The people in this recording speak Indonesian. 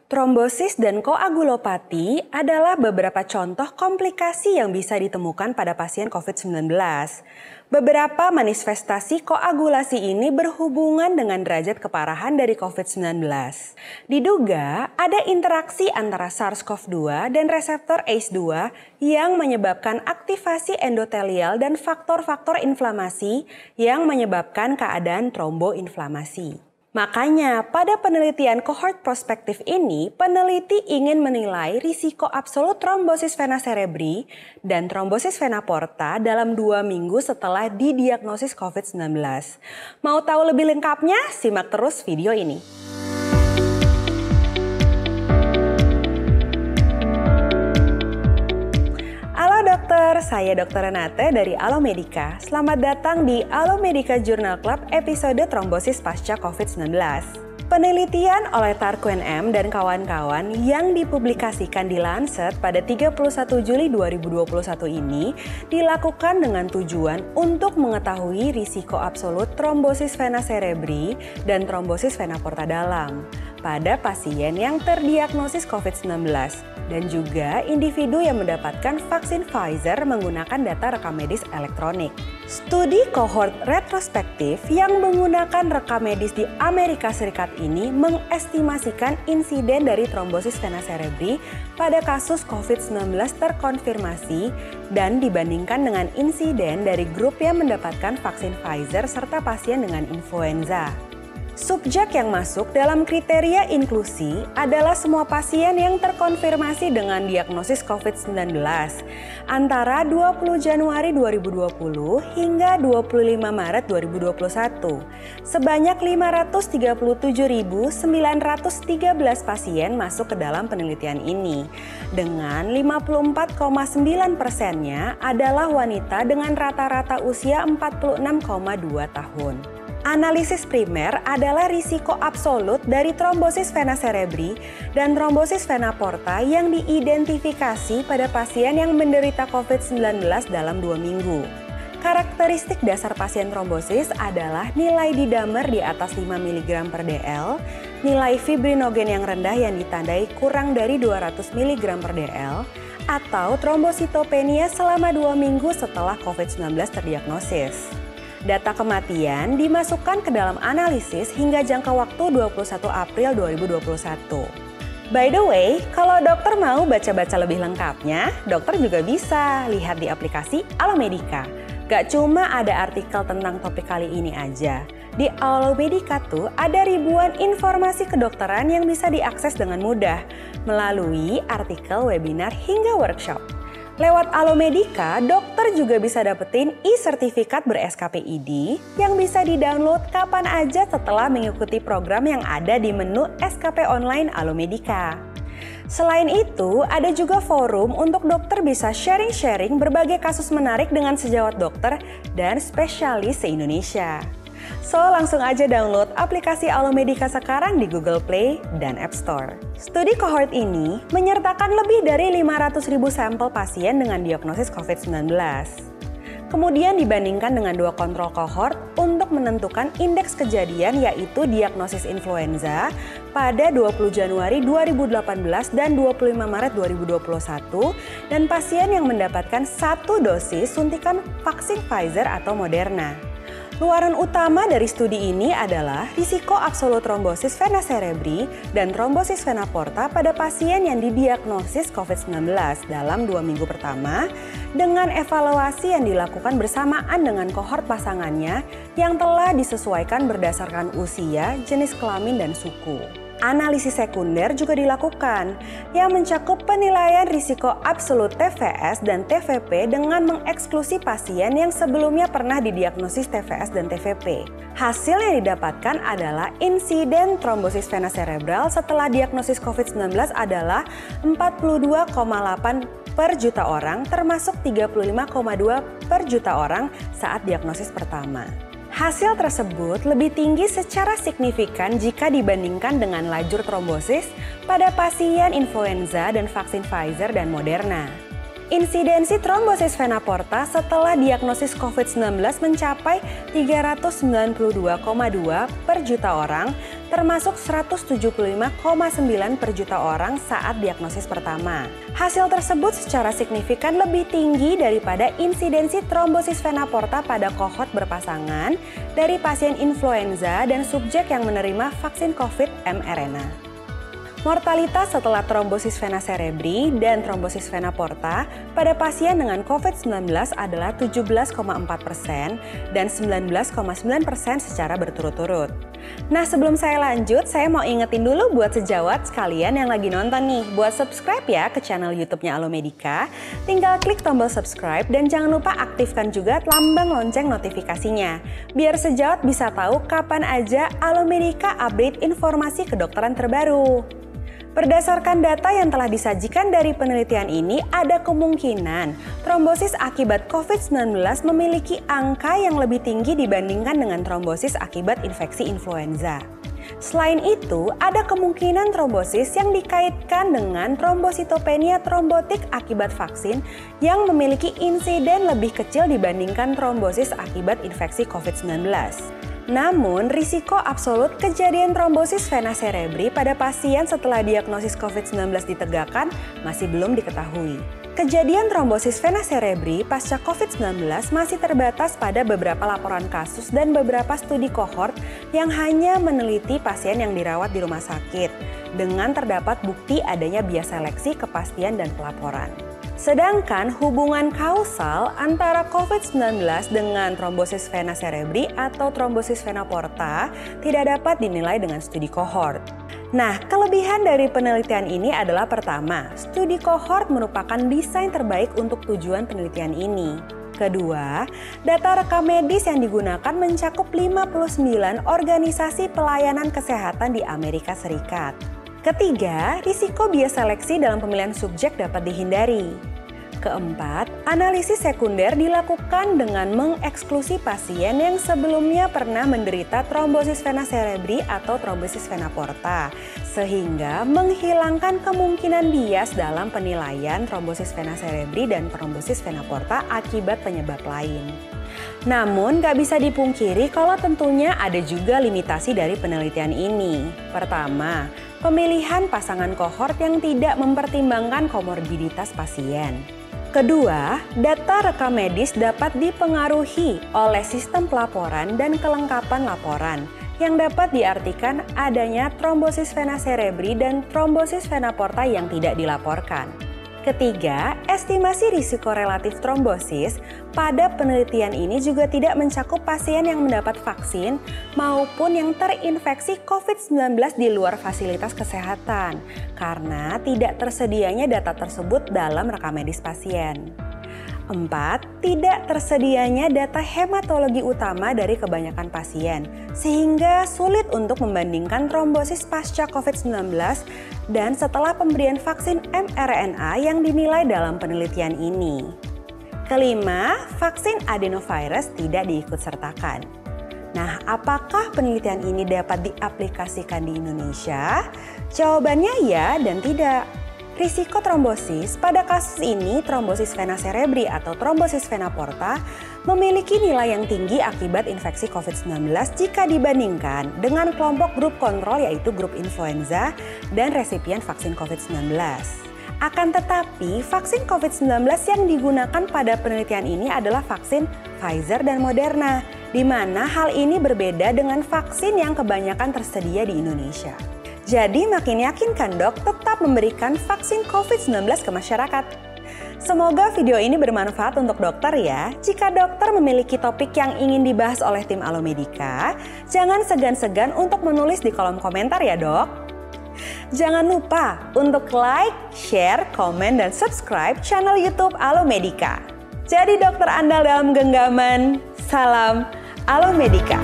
Trombosis dan koagulopati adalah beberapa contoh komplikasi yang bisa ditemukan pada pasien COVID-19. Beberapa manifestasi koagulasi ini berhubungan dengan derajat keparahan dari COVID-19. Diduga ada interaksi antara SARS-CoV-2 dan reseptor ACE2 yang menyebabkan aktivasi endotelial dan faktor-faktor inflamasi yang menyebabkan keadaan tromboinflamasi. Makanya, pada penelitian kohort prospektif ini, peneliti ingin menilai risiko absolut trombosis vena cerebri dan trombosis vena porta dalam 2 minggu setelah didiagnosis COVID-19. Mau tahu lebih lengkapnya? Simak terus video ini. Halo dokter, saya Dr. Renate dari Alomedica. Selamat datang di Alomedica Journal Club episode trombosis pasca COVID-19. Penelitian oleh Tarquin M. dan kawan-kawan yang dipublikasikan di Lancet pada 31 Juli 2021 ini dilakukan dengan tujuan untuk mengetahui risiko absolut trombosis vena cerebri dan trombosis vena porta dalam pada pasien yang terdiagnosis COVID-19 dan juga individu yang mendapatkan vaksin Pfizer menggunakan data rekam medis elektronik. Studi kohort retrospektif yang menggunakan rekam medis di Amerika Serikat ini mengestimasikan insiden dari trombosis vena cerebri pada kasus COVID-19 terkonfirmasi dan dibandingkan dengan insiden dari grup yang mendapatkan vaksin Pfizer serta pasien dengan influenza. Subjek yang masuk dalam kriteria inklusi adalah semua pasien yang terkonfirmasi dengan diagnosis COVID-19 antara 20 Januari 2020 hingga 25 Maret 2021. Sebanyak 537.913 pasien masuk ke dalam penelitian ini, dengan 54,9%-nya adalah wanita dengan rata-rata usia 46,2 tahun. Analisis primer adalah risiko absolut dari trombosis vena cerebri dan trombosis vena porta yang diidentifikasi pada pasien yang menderita COVID-19 dalam 2 minggu. Karakteristik dasar pasien trombosis adalah nilai D-dimer di atas 5 mg per dl, nilai fibrinogen yang rendah yang ditandai kurang dari 200 mg per dl, atau trombositopenia selama 2 minggu setelah COVID-19 terdiagnosis. Data kematian dimasukkan ke dalam analisis hingga jangka waktu 21 April 2021. By the way, kalau dokter mau baca-baca lebih lengkapnya, dokter juga bisa lihat di aplikasi Alomedica. Gak cuma ada artikel tentang topik kali ini aja. Di Alomedica tuh ada ribuan informasi kedokteran yang bisa diakses dengan mudah melalui artikel, webinar, hingga workshop. Lewat Alomedica, dokter juga bisa dapetin e-sertifikat ber-SKPID yang bisa di-download kapan aja setelah mengikuti program yang ada di menu SKP online Alomedica. Selain itu, ada juga forum untuk dokter bisa sharing-sharing berbagai kasus menarik dengan sejawat dokter dan spesialis se-Indonesia. So, langsung aja download aplikasi Alomedica sekarang di Google Play dan App Store. Studi kohort ini menyertakan lebih dari 500.000 sampel pasien dengan diagnosis COVID-19. Kemudian dibandingkan dengan 2 kontrol kohort untuk menentukan indeks kejadian yaitu diagnosis influenza pada 20 Januari 2018 dan 25 Maret 2021 dan pasien yang mendapatkan 1 dosis suntikan vaksin Pfizer atau Moderna. Luaran utama dari studi ini adalah risiko absolut trombosis vena cerebri dan trombosis vena porta pada pasien yang didiagnosis COVID-19 dalam 2 minggu pertama dengan evaluasi yang dilakukan bersamaan dengan kohort pasangannya yang telah disesuaikan berdasarkan usia, jenis kelamin, dan suku. Analisis sekunder juga dilakukan yang mencakup penilaian risiko absolut TVS dan TVP dengan mengeksklusi pasien yang sebelumnya pernah didiagnosis TVS dan TVP. Hasil yang didapatkan adalah insiden trombosis vena cerebral setelah diagnosis COVID-19 adalah 42,8 per juta orang termasuk 35,2 per juta orang saat diagnosis pertama. Hasil tersebut lebih tinggi secara signifikan jika dibandingkan dengan lajur trombosis pada pasien influenza dan vaksin Pfizer dan Moderna. Insidensi trombosis vena porta setelah diagnosis COVID-19 mencapai 392,2 per juta orang termasuk 175,9 per juta orang saat diagnosis pertama. Hasil tersebut secara signifikan lebih tinggi daripada insidensi trombosis vena porta pada kohort berpasangan dari pasien influenza dan subjek yang menerima vaksin COVID mRNA. Mortalitas setelah trombosis vena cerebri dan trombosis vena porta pada pasien dengan COVID-19 adalah 17,4% dan 19,9% secara berturut-turut. Nah, sebelum saya lanjut, saya mau ingetin dulu buat sejawat sekalian yang lagi nonton nih, buat subscribe ya ke channel YouTube-nya Alomedica. Tinggal klik tombol subscribe dan jangan lupa aktifkan juga lambang lonceng notifikasinya, biar sejawat bisa tahu kapan aja Alomedica update informasi kedokteran terbaru. Berdasarkan data yang telah disajikan dari penelitian ini, ada kemungkinan trombosis akibat COVID-19 memiliki angka yang lebih tinggi dibandingkan dengan trombosis akibat infeksi influenza. Selain itu, ada kemungkinan trombosis yang dikaitkan dengan trombositopenia trombotik akibat vaksin yang memiliki insiden lebih kecil dibandingkan trombosis akibat infeksi COVID-19. Namun, risiko absolut kejadian trombosis vena cerebri pada pasien setelah diagnosis COVID-19 ditegakkan masih belum diketahui. Kejadian trombosis vena cerebri pasca COVID-19 masih terbatas pada beberapa laporan kasus dan beberapa studi kohort yang hanya meneliti pasien yang dirawat di rumah sakit, dengan terdapat bukti adanya bias seleksi, kepastian, dan pelaporan. Sedangkan hubungan kausal antara COVID-19 dengan trombosis vena cerebri atau trombosis vena porta tidak dapat dinilai dengan studi kohort. Nah, kelebihan dari penelitian ini adalah pertama, studi kohort merupakan desain terbaik untuk tujuan penelitian ini. Kedua, data rekam medis yang digunakan mencakup 59 organisasi pelayanan kesehatan di Amerika Serikat. Ketiga, risiko bias seleksi dalam pemilihan subjek dapat dihindari. Keempat, analisis sekunder dilakukan dengan mengeksklusi pasien yang sebelumnya pernah menderita trombosis vena cerebri atau trombosis vena porta, sehingga menghilangkan kemungkinan bias dalam penilaian trombosis vena cerebri dan trombosis vena porta akibat penyebab lain. Namun, gak bisa dipungkiri kalau tentunya ada juga limitasi dari penelitian ini. Pertama, pemilihan pasangan kohort yang tidak mempertimbangkan komorbiditas pasien. Kedua, data rekam medis dapat dipengaruhi oleh sistem pelaporan dan kelengkapan laporan, yang dapat diartikan adanya trombosis vena cerebri dan trombosis vena porta yang tidak dilaporkan. Ketiga, estimasi risiko relatif trombosis pada penelitian ini juga tidak mencakup pasien yang mendapat vaksin maupun yang terinfeksi COVID-19 di luar fasilitas kesehatan karena tidak tersedianya data tersebut dalam rekam medis pasien. 4. Tidak tersedianya data hematologi utama dari kebanyakan pasien, sehingga sulit untuk membandingkan trombosis pasca COVID-19 dan setelah pemberian vaksin mRNA yang dinilai dalam penelitian ini. Kelima, vaksin adenovirus tidak diikutsertakan. Nah, apakah penelitian ini dapat diaplikasikan di Indonesia? Jawabannya ya dan tidak. Risiko trombosis pada kasus ini trombosis vena cerebri atau trombosis vena porta memiliki nilai yang tinggi akibat infeksi COVID-19 jika dibandingkan dengan kelompok grup kontrol yaitu grup influenza dan resipien vaksin COVID-19. Akan tetapi, vaksin COVID-19 yang digunakan pada penelitian ini adalah vaksin Pfizer dan Moderna, di mana hal ini berbeda dengan vaksin yang kebanyakan tersedia di Indonesia. Jadi makin yakinkan dok tetap memberikan vaksin COVID-19 ke masyarakat. Semoga video ini bermanfaat untuk dokter ya. Jika dokter memiliki topik yang ingin dibahas oleh tim Alomedica, jangan segan-segan untuk menulis di kolom komentar ya dok. Jangan lupa untuk like, share, komen, dan subscribe channel YouTube Alomedica. Jadi dokter andal dalam genggaman, salam Alomedica.